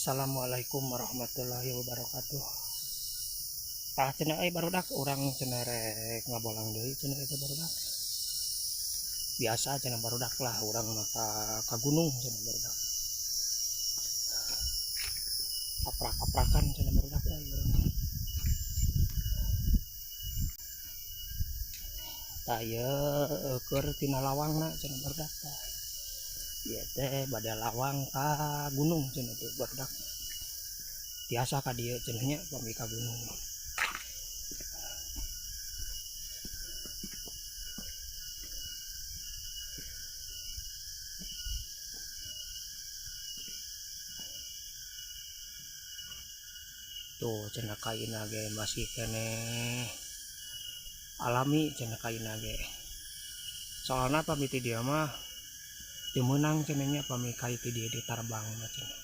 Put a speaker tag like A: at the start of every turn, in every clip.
A: Assalamualaikum warahmatullahi wabarakatuh. Tah cenah barudak urang cenah rek ngabolang deui cenah eta barudak. Biasa cenah barudak lah urang maka ka gunung cenah barudak. Aprak-aprakan cenah barudak urang. Tah ieu keur tina lawangna cenah barudak tah. Ieu teh bade lawang ka gunung cenah teh barudak. Biasa ka dieu cenah nya pami ka gunung. Tuh cenah kaina ge masih kene alami cenah kaina ge. Soalna pami ti dieu mah teu meunang cenah nya pami kai ti dieu ditarbang mah cenah.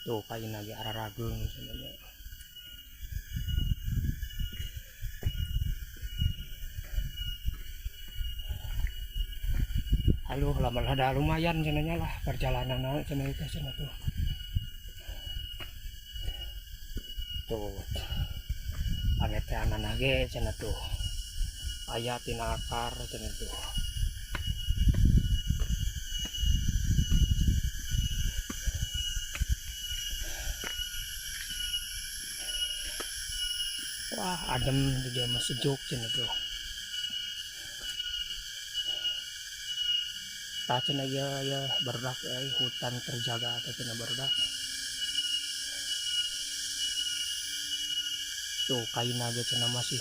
A: Tuh kaina ge ararageung cenah nya. Aduh lada lumayan cenahnya lah perjalanan cenah itu cenah tuh. Tuh pangeteanan ge cenah tuh. Aya tina akar cenah tuh. Wah adem di dia mah sejuk cenah tuh. Tah cenah ya barudak hutan terjaga teh cenah barudak. Tuh kaina ge cenah masih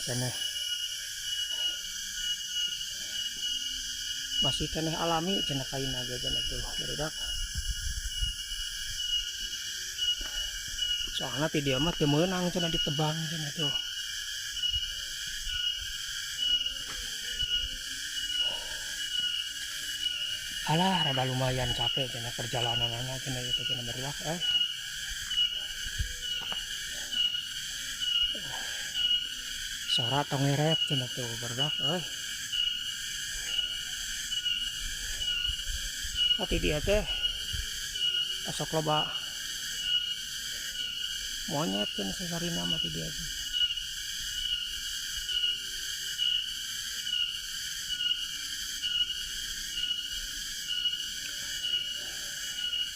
A: keneh alami cenah kaina ge cenah tuh barudak. Soalna ti dieu mah teu meunang cenah ditebang cenah tuh. Alah rada lumayan capek cenah perjalananna cenah itu cenah barudak Sora tongeret cenah tuh barudak Ati dia teh asok loba monyet cenah sasarina mah ti dia teh.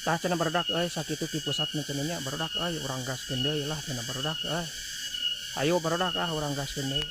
A: Tah cenah barudak sakitu ti pusatna cenah nya barudak urang gaskeun deui lah cenah barudak Ayo barudak urang gaskeun deui.